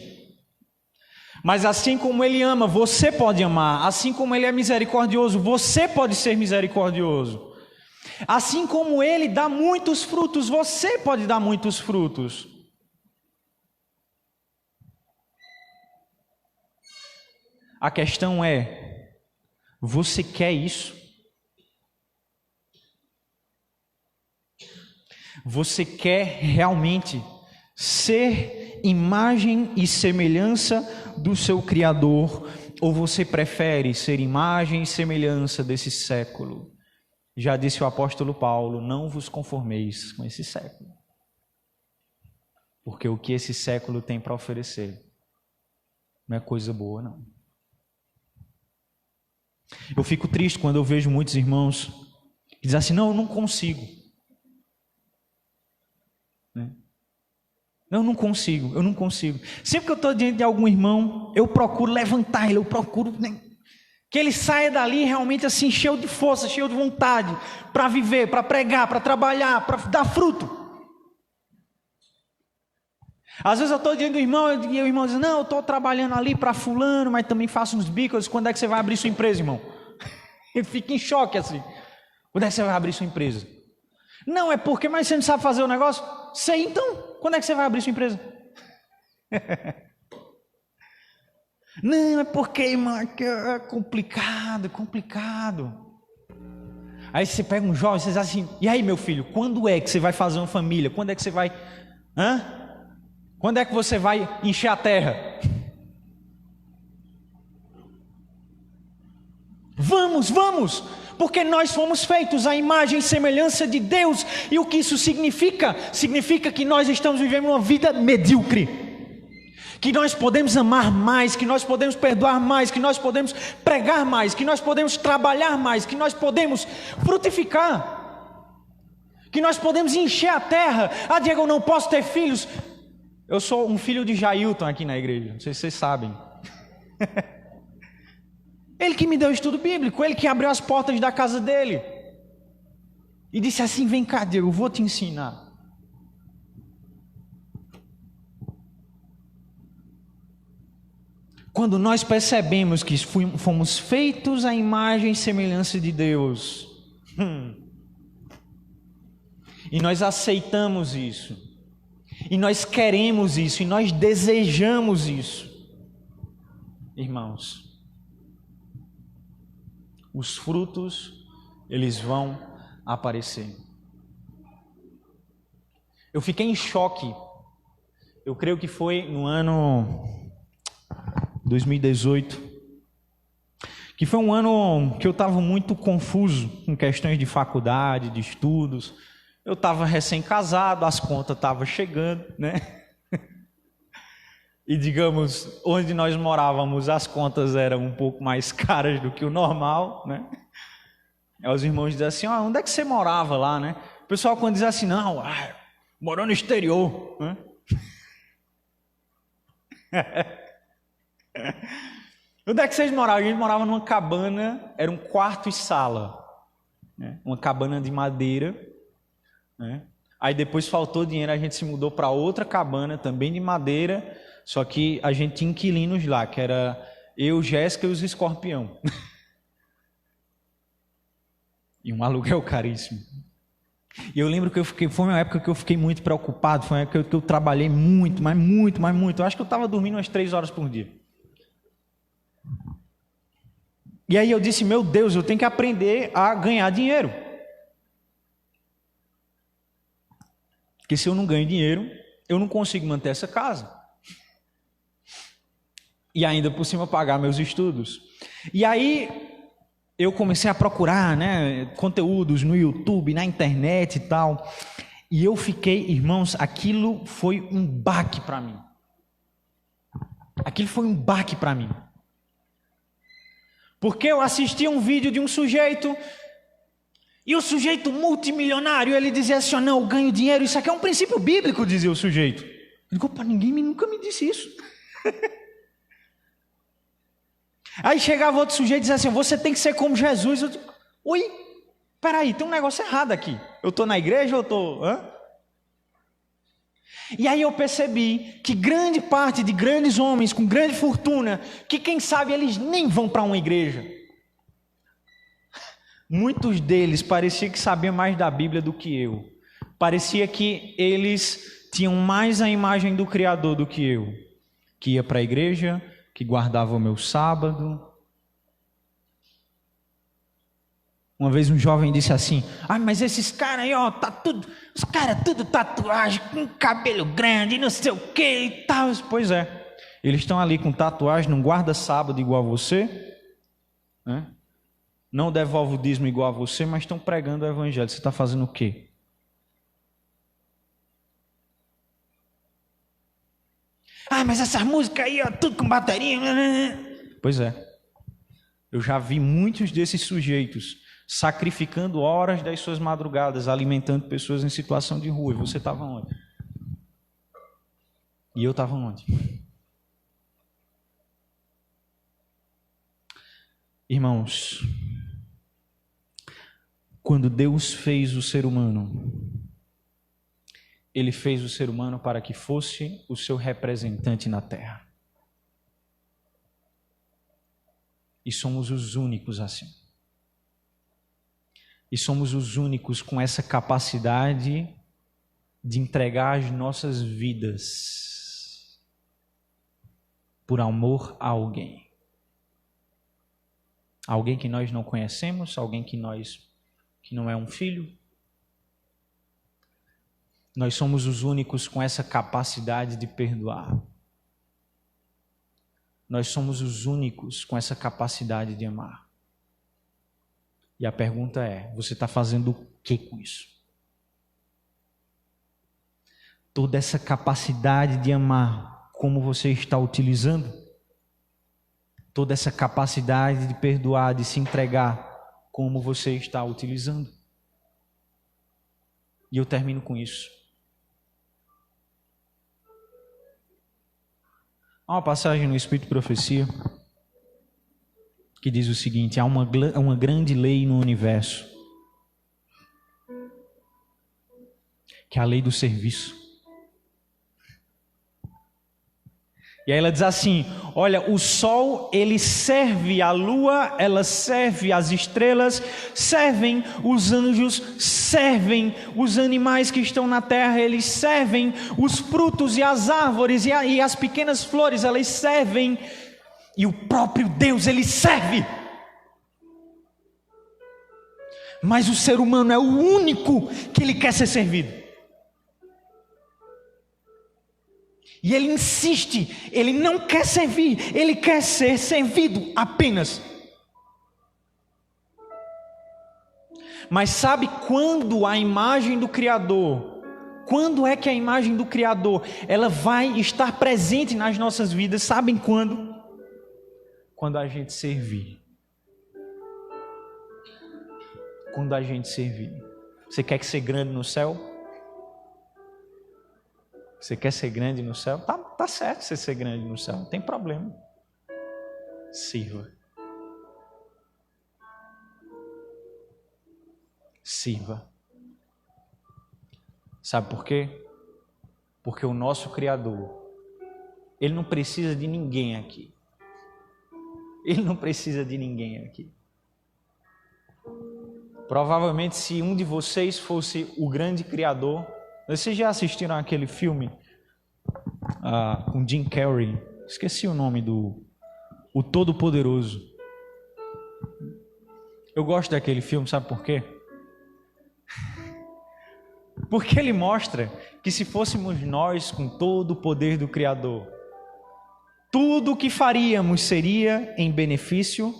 Mas assim como Ele ama, você pode amar. Assim como Ele é misericordioso, você pode ser misericordioso. Assim como Ele dá muitos frutos, você pode dar muitos frutos. A questão é, você quer isso? Você quer realmente ser imagem e semelhança do seu Criador? Ou você prefere ser imagem e semelhança desse século? Já disse o apóstolo Paulo, não vos conformeis com esse século. Porque o que esse século tem para oferecer não é coisa boa, não. Eu fico triste quando eu vejo muitos irmãos que dizem assim, não, eu não consigo. Não, eu não consigo. Sempre que eu estou diante de algum irmão, eu procuro levantar ele, eu procuro que ele saia dali realmente assim, cheio de força, cheio de vontade, para viver, para pregar, para trabalhar, para dar fruto. Às vezes eu estou diante do irmão e o irmão diz, não, eu estou trabalhando ali para fulano, mas também faço uns bicos. Quando é que você vai abrir sua empresa, irmão? Ele fica em choque assim. Quando é que você vai abrir sua empresa? Não, é porque, mas você não sabe fazer o negócio? Sei, então, quando é que você vai abrir sua empresa? Não, é porque, irmão, é complicado. Aí você pega um jovem, você diz assim, e aí meu filho, quando é que você vai fazer uma família? Quando é que você vai... Quando é que você vai encher a terra? Vamos, porque nós fomos feitos à imagem e semelhança de Deus. E o que isso significa? Significa que nós estamos vivendo uma vida medíocre, que nós podemos amar mais, que nós podemos perdoar mais, que nós podemos pregar mais, que nós podemos trabalhar mais, que nós podemos frutificar, que nós podemos encher a terra. Ah, Diego, eu não posso ter filhos. Eu sou um filho de Jailton aqui na igreja, não sei se vocês sabem. Ele que me deu estudo bíblico, ele que abriu as portas da casa dele e disse assim, vem cá, Diego, eu vou te ensinar. Quando nós percebemos que fomos feitos à imagem e semelhança de Deus, e nós aceitamos isso, e nós queremos isso, e nós desejamos isso, irmãos, os frutos, eles vão aparecer. Eu fiquei em choque, eu creio que foi no ano 2018, que foi um ano que eu estava muito confuso com questões de faculdade, de estudos. Eu estava recém-casado, as contas estavam chegando, né? E digamos, onde nós morávamos, as contas eram um pouco mais caras do que o normal, né? Aí os irmãos diziam assim, onde é que você morava lá, né? O pessoal quando diz assim, não, morou no exterior, né? Onde é que vocês moravam? A gente morava numa cabana, era um quarto e sala, né? Uma cabana de madeira, né? Aí depois faltou dinheiro, a gente se mudou para outra cabana, também de madeira, só que a gente tinha inquilinos lá, que era eu, Jéssica e os escorpião. E um aluguel caríssimo. E eu lembro que foi uma época que eu fiquei muito preocupado, foi uma época que eu trabalhei muito, mas muito. Eu acho que eu estava dormindo umas 3 horas por dia. E aí eu disse, meu Deus, eu tenho que aprender a ganhar dinheiro. Porque se eu não ganho dinheiro, eu não consigo manter essa casa. E ainda por cima pagar meus estudos. E aí eu comecei a procurar, né, conteúdos no YouTube, na internet e tal. E eu fiquei, irmãos, aquilo foi um baque para mim. Aquilo foi um baque para mim. Porque eu assisti um vídeo de um sujeito, e o sujeito multimilionário, ele dizia assim, não, eu ganho dinheiro, isso aqui é um princípio bíblico, dizia o sujeito. Eu digo, opa, ninguém nunca me disse isso. Aí chegava outro sujeito e dizia assim, você tem que ser como Jesus. Eu digo, oi, peraí, tem um negócio errado aqui. Eu estou na igreja ou eu estou... E aí eu percebi que grande parte de grandes homens com grande fortuna, que quem sabe eles nem vão para uma igreja. Muitos deles parecia que sabiam mais da Bíblia do que eu. Parecia que eles tinham mais a imagem do Criador do que eu. Que ia para a igreja, que guardava o meu sábado. Uma vez um jovem disse assim: mas esses caras aí, ó, tá tudo, os caras tudo tatuagem, com cabelo grande, não sei o que e tal. Pois é, eles estão ali com tatuagem, não guarda sábado igual a você, né? Não devolve o dízimo igual a você, mas estão pregando o evangelho. Você está fazendo o quê? Mas essas músicas aí, ó, tudo com bateria. Pois é, eu já vi muitos desses sujeitos sacrificando horas das suas madrugadas, alimentando pessoas em situação de rua. E você estava onde? E eu estava onde? Irmãos, quando Deus fez o ser humano, Ele fez o ser humano para que fosse o seu representante na terra. E somos os únicos assim. E somos os únicos com essa capacidade de entregar as nossas vidas por amor a alguém. Alguém que nós não conhecemos, alguém que não é um filho. Nós somos os únicos com essa capacidade de perdoar. Nós somos os únicos com essa capacidade de amar. E a pergunta é: você está fazendo o que com isso? Toda essa capacidade de amar, como você está utilizando? Toda essa capacidade de perdoar, de se entregar, como você está utilizando? E eu termino com isso. Há uma passagem no Espírito de Profecia que diz o seguinte: há uma grande lei no universo, que é a lei do serviço. E aí ela diz assim: olha, o sol, ele serve a lua, ela serve as estrelas, servem os anjos, servem os animais que estão na terra, eles servem os frutos e as árvores e as pequenas flores, elas servem. E o próprio Deus, Ele serve. Mas o ser humano é o único que Ele quer ser servido. E Ele insiste, Ele não quer servir, Ele quer ser servido apenas. Mas sabe quando a imagem do Criador, quando é que a imagem do Criador, ela vai estar presente nas nossas vidas? Sabem quando? Quando a gente servir. Quando a gente servir. Você quer ser grande no céu? Você quer ser grande no céu? Tá certo você ser grande no céu, não tem problema. Sirva. Sirva. Sabe por quê? Porque o nosso Criador, Ele não precisa de ninguém aqui. Ele não precisa de ninguém aqui. Provavelmente, se um de vocês fosse o grande Criador... Vocês já assistiram aquele filme com Jim Carrey? Esqueci o nome O Todo-Poderoso. Eu gosto daquele filme, sabe por quê? Porque ele mostra que se fôssemos nós com todo o poder do Criador, tudo o que faríamos seria em benefício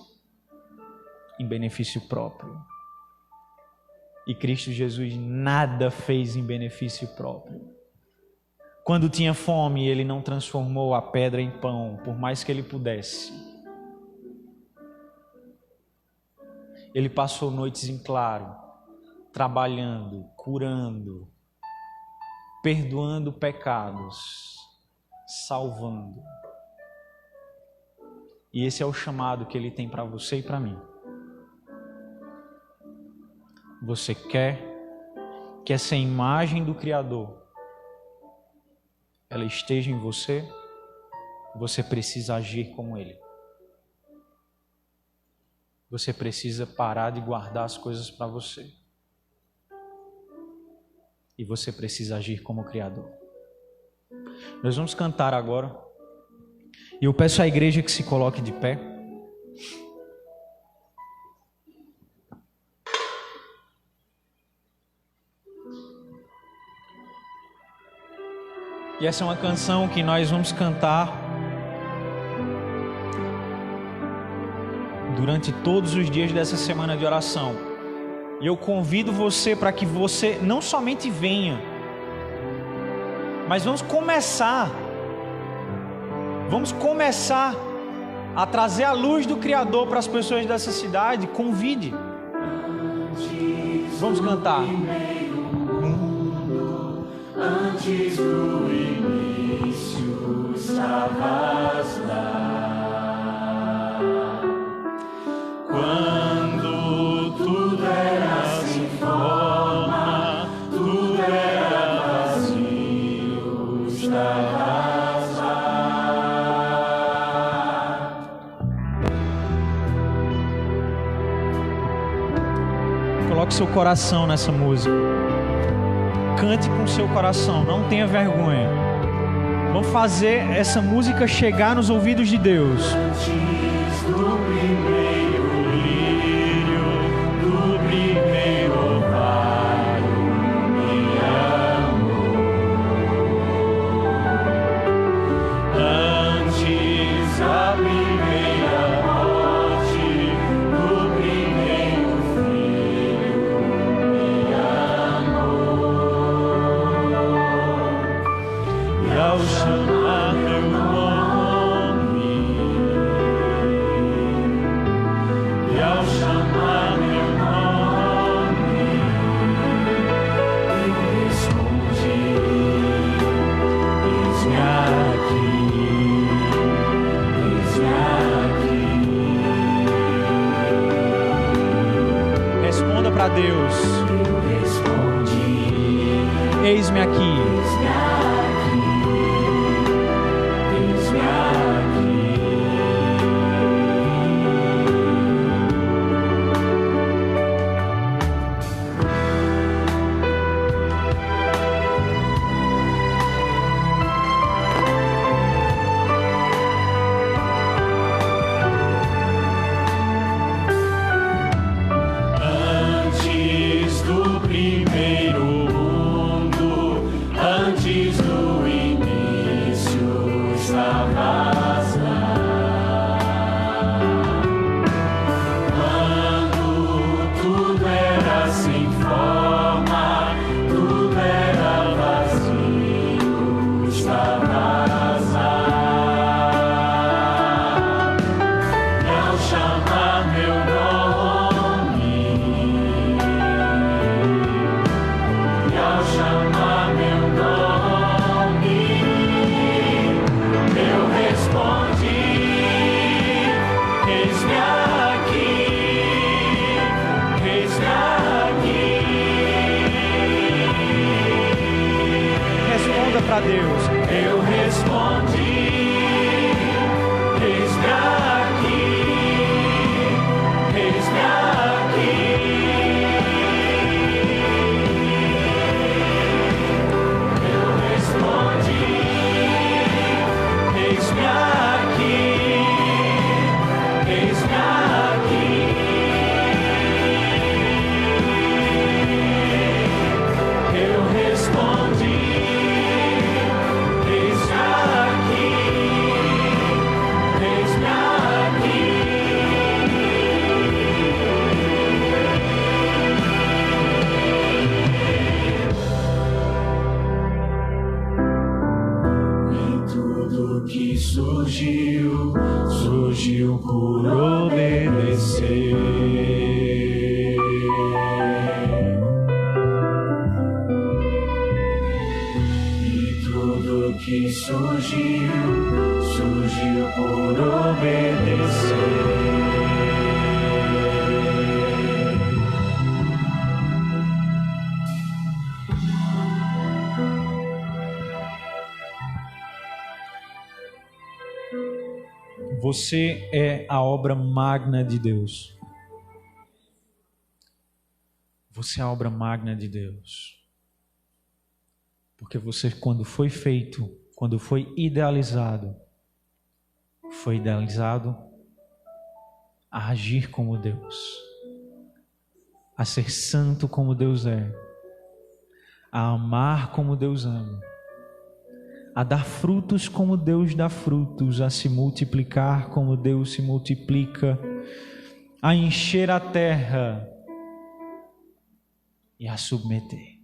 próprio. E Cristo Jesus nada fez em benefício próprio. Quando tinha fome, Ele não transformou a pedra em pão, por mais que Ele pudesse. Ele passou noites em claro, trabalhando, curando, perdoando pecados, salvando. E esse é o chamado que Ele tem para você e para mim. Você quer que essa imagem do Criador ela esteja em você, você precisa agir como Ele. Você precisa parar de guardar as coisas para você. E você precisa agir como Criador. Nós vamos cantar agora. E eu peço à igreja que se coloque de pé. E essa é uma canção que nós vamos cantar durante todos os dias dessa semana de oração. E eu convido você para que você não somente venha, mas vamos começar a trazer a luz do Criador para as pessoas dessa cidade. Convide. Vamos cantar. Antes do início estavas lá, quando tudo era sem forma, tudo era vazio, estavas lá. Coloque seu coração nessa música. Cante com seu coração, não tenha vergonha. Vamos fazer essa música chegar nos ouvidos de Deus. Antes do primeiro lírio, do primeiro orvalho, me amou. Antes da primeira morte, do primeiro filho, me amou. E ao chamar meu nome, e ao chamar meu nome, eu respondi: eis-me aqui, eis-me aqui. Responda para Deus. Eu respondi: Eis-me aqui. eis-me aqui, eis-me aqui. Antes do primeiro mundo, antes do início, estavas lá. Quando tudo era sem forma, tudo era vazio, estavas lá. E ao chamar meu nome, e ao chamar meu nome, eu respondi: eis-me aqui, eis-me aqui. Responda para Deus. Eu respondi: eis-me aqui, eis-me aqui. Eu respondi: eis-me aqui, eis-me aqui. Eu respondi: eis-me aqui, eis-me aqui. E tudo que surgiu, surgiu por obedecer. E tudo que surgiu, surgiu por obedecer. Você é a obra magna de Deus. Você é a obra magna de Deus. Porque você, quando foi feito, quando foi idealizado a agir como Deus, a ser santo como Deus é, a amar como Deus ama, a dar frutos como Deus dá frutos, a se multiplicar como Deus se multiplica, a encher a terra e a submeter.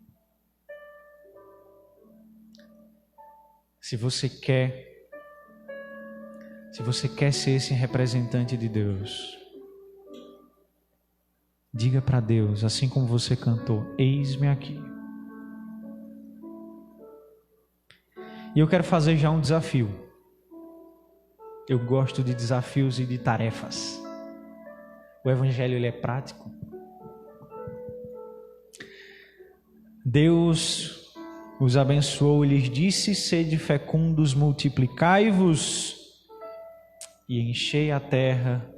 Se você quer ser esse representante de Deus, diga para Deus, assim como você cantou, eis-me aqui. E eu quero fazer já um desafio. Eu gosto de desafios e de tarefas. O Evangelho ele é prático. Deus os abençoou e lhes disse: sede fecundos, multiplicai-vos e enchei a terra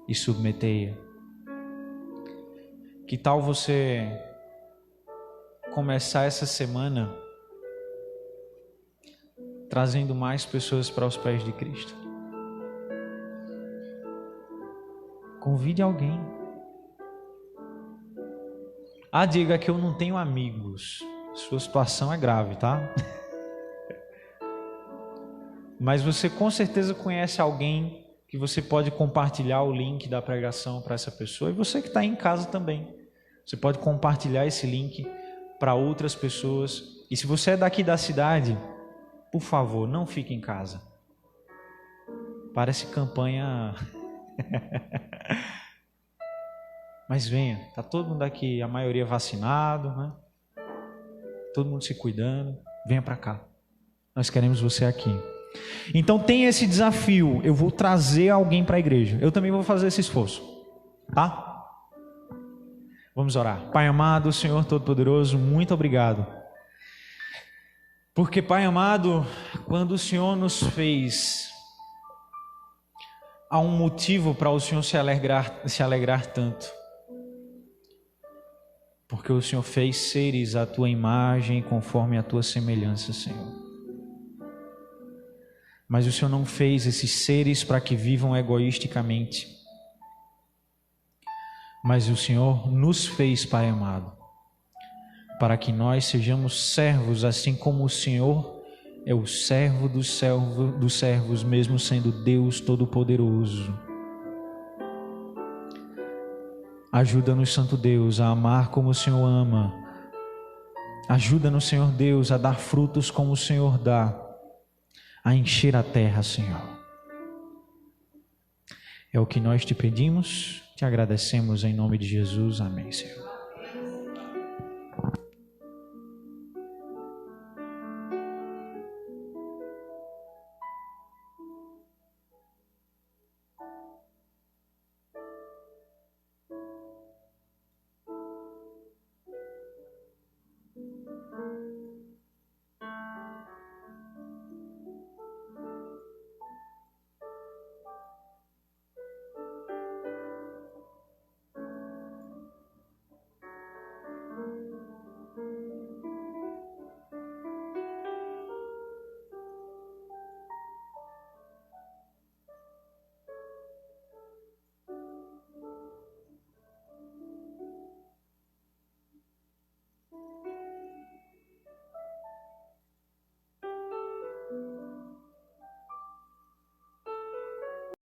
e submetei-a. Que tal você começar essa semana trazendo mais pessoas para os pés de Cristo? Convide alguém. Diga que eu não tenho amigos. Sua situação é grave, tá? Mas você com certeza conhece alguém que você pode compartilhar o link da pregação para essa pessoa. E você que está em casa também. Você pode compartilhar esse link para outras pessoas. E se você é daqui da cidade, por favor, não fique em casa. Parece campanha... Mas venha, está todo mundo aqui, a maioria vacinado, né? Todo mundo se cuidando, venha para cá. Nós queremos você aqui. Então tem esse desafio, eu vou trazer alguém para a igreja. Eu também vou fazer esse esforço, tá? Vamos orar. Pai amado, Senhor Todo-Poderoso, muito obrigado. Porque, Pai amado, quando o Senhor nos fez, há um motivo para o Senhor se alegrar tanto. Porque o Senhor fez seres à tua imagem conforme a tua semelhança, Senhor. Mas o Senhor não fez esses seres para que vivam egoisticamente. Mas o Senhor nos fez, Pai amado, para que nós sejamos servos, assim como o Senhor é o servo dos servos, mesmo sendo Deus Todo-Poderoso. Ajuda-nos, Santo Deus, a amar como o Senhor ama. Ajuda-nos, Senhor Deus, a dar frutos como o Senhor dá, a encher a terra, Senhor. É o que nós te pedimos, te agradecemos em nome de Jesus. Amém, Senhor.